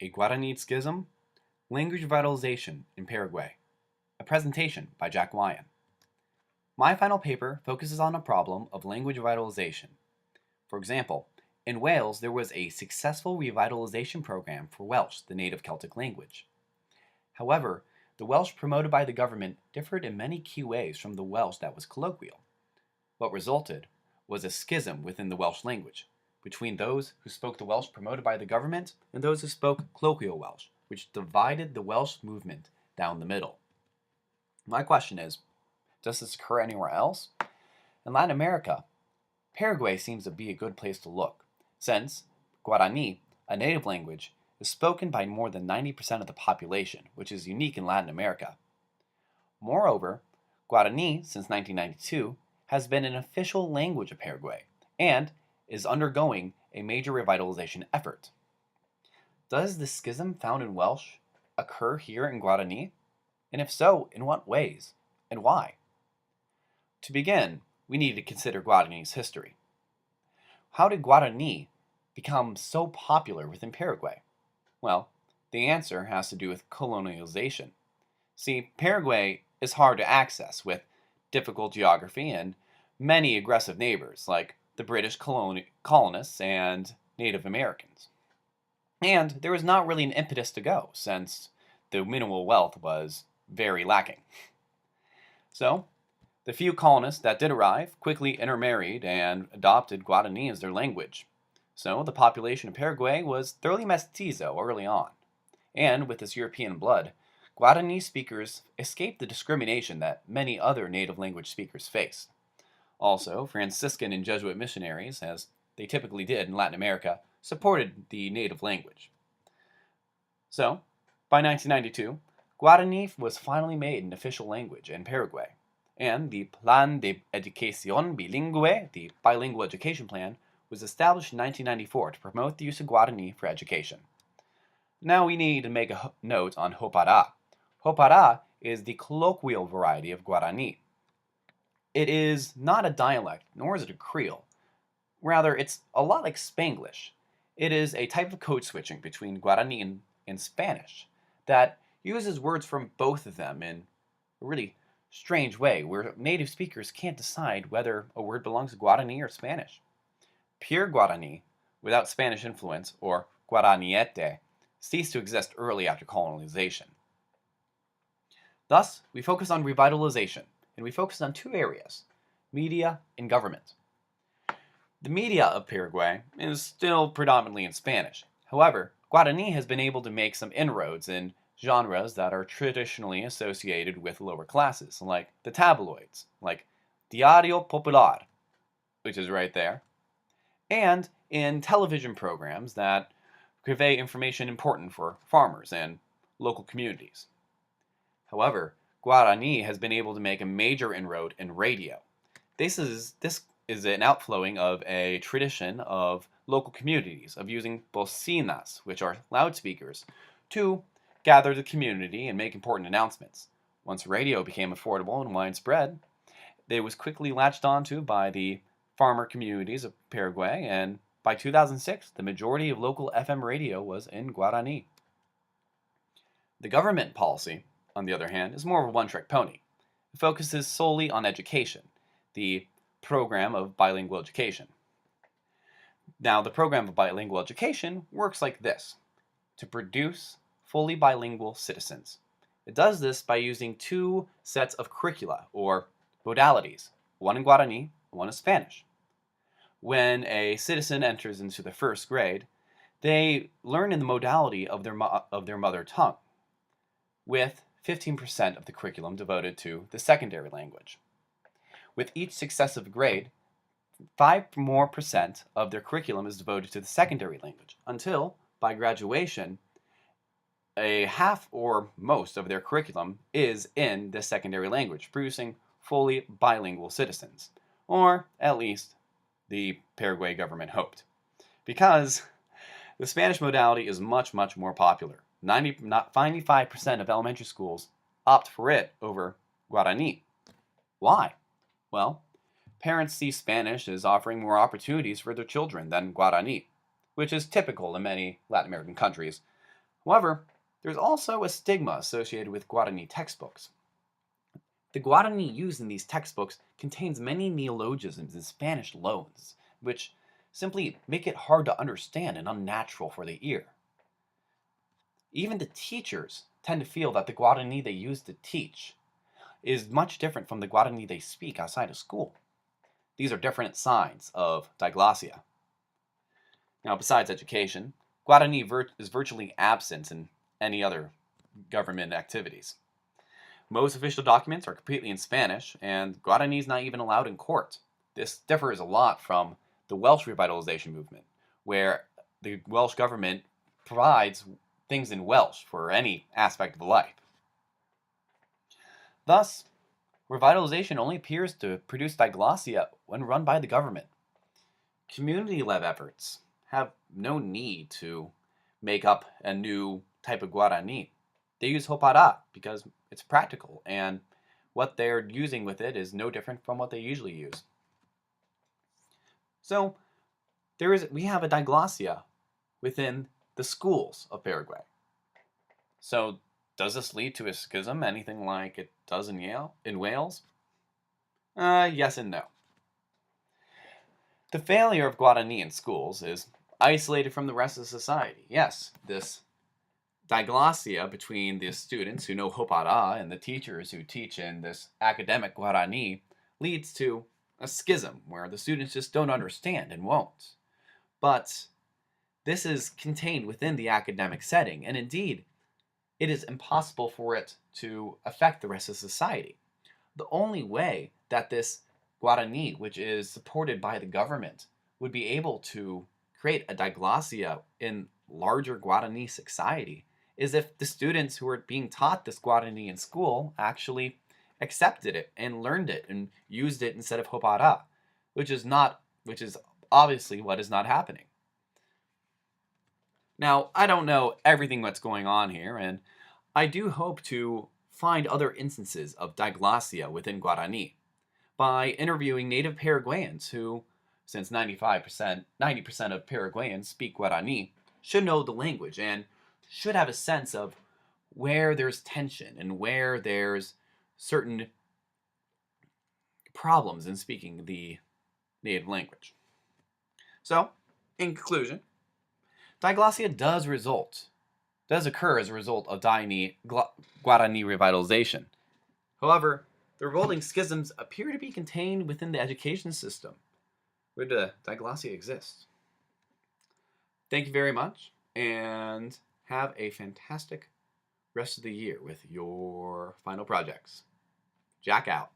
A Guarani-d Schism, Language Revitalization in Paraguay, a presentation by Jack Weyen. My final paper focuses on a problem of language revitalization. For example, in Wales there was a successful revitalization program for Welsh, the native Celtic language. However, the Welsh promoted by the government differed in many key ways from the Welsh that was colloquial. What resulted was a schism within the Welsh language, between those who spoke the Welsh promoted by the government and those who spoke colloquial Welsh, which divided the Welsh movement down the middle. My question is, does this occur anywhere else? In Latin America, Paraguay seems to be a good place to look, since Guarani, a native language, is spoken by more than 90% of the population, which is unique in Latin America. Moreover, Guarani, since 1992, has been an official language of Paraguay, and is undergoing a major revitalization effort. Does the schism found in Welsh occur here in Guarani? And if so, in what ways, and why? To begin, we need to consider Guarani's history. How did Guarani become so popular within Paraguay? Well, the answer has to do with colonialization. See, Paraguay is hard to access with difficult geography and many aggressive neighbors like the British colonists and Native Americans. And there was not really an impetus to go, since the mineral wealth was very lacking. So, the few colonists that did arrive quickly intermarried and adopted Guarani as their language. So, the population of Paraguay was thoroughly mestizo early on. And with this European blood, Guarani speakers escaped the discrimination that many other native language speakers faced. Also, Franciscan and Jesuit missionaries, as they typically did in Latin America, supported the native language. So, by 1992, Guarani was finally made an official language in Paraguay, and the Plan de Educación Bilingüe, the bilingual education plan, was established in 1994 to promote the use of Guarani for education. Now we need to make a note on Hopará. Hopará is the colloquial variety of Guarani. It is not a dialect, nor is it a creole. Rather, it's a lot like Spanglish. It is a type of code switching between Guarani and Spanish that uses words from both of them in a really strange way, where native speakers can't decide whether a word belongs to Guarani or Spanish. Pure Guarani, without Spanish influence, or Guaraniete, ceased to exist early after colonization. Thus, we focus on revitalization, and we focus on two areas: media and government. The media of Paraguay is still predominantly in Spanish. However, Guarani has been able to make some inroads in genres that are traditionally associated with lower classes, like the tabloids, like Diario Popular, which is right there, and in television programs that convey information important for farmers and local communities. However, Guarani has been able to make a major inroad in radio. This is an outflowing of a tradition of local communities of using bocinas, which are loudspeakers, to gather the community and make important announcements. Once radio became affordable and widespread, it was quickly latched onto by the farmer communities of Paraguay, and by 2006, the majority of local FM radio was in Guarani. The government policy, on the other hand, is more of a one-trick pony. It focuses solely on education, the program of bilingual education. Now, the program of bilingual education works like this: to produce fully bilingual citizens. It does this by using two sets of curricula, or modalities, one in Guarani, one in Spanish. When a citizen enters into the first grade, they learn in the modality of their mother tongue, with 15% of the curriculum devoted to the secondary language. With each successive grade, 5% more of their curriculum is devoted to the secondary language, until, by graduation, a half or most of their curriculum is in the secondary language, producing fully bilingual citizens, or at least the Paraguay government hoped. Because the Spanish modality is much, much more popular. 95% of elementary schools opt for it over Guarani. Why? Well, parents see Spanish as offering more opportunities for their children than Guarani, which is typical in many Latin American countries, However, there's also a stigma associated with Guarani textbooks. The Guarani used in these textbooks contains many neologisms and Spanish loans, which simply make it hard to understand and unnatural for the ear. Even the teachers tend to feel that the Guarani they use to teach is much different from the Guarani they speak outside of school. These are different signs of diglossia. Now, besides education, Guarani is virtually absent in any other government activities. Most official documents are completely in Spanish, and Guarani is not even allowed in court. This differs a lot from the Welsh revitalization movement, where the Welsh government provides things in Welsh for any aspect of life. Thus, revitalization only appears to produce diglossia when run by the government. Community-led efforts have no need to make up a new type of Guarani. They use Hopará because it's practical, and what they're using with it is no different from what they usually use. So we have a diglossia within the schools of Paraguay. So does this lead to a schism, anything like it does in Wales? Yes and no. The failure of Guarani in schools is isolated from the rest of society. Yes, this diglossia between the students who know Hopará and the teachers who teach in this academic Guarani leads to a schism where the students just don't understand and won't. But this is contained within the academic setting, and indeed, it is impossible for it to affect the rest of society. The only way that this Guarani, which is supported by the government, would be able to create a diglossia in larger Guarani society is if the students who are being taught this Guarani in school actually accepted it and learned it and used it instead of Hopará, which is obviously what is not happening. Now, I don't know everything that's going on here, and I do hope to find other instances of diglossia within Guarani by interviewing native Paraguayans who, since 90% of Paraguayans speak Guarani, should know the language and should have a sense of where there's tension and where there's certain problems in speaking the native language. So, in conclusion, diglossia does occur as a result of Guarani revitalization. However, the revolting schisms appear to be contained within the education system, where the diglossia exists. Thank you very much, and have a fantastic rest of the year with your final projects. Jack out.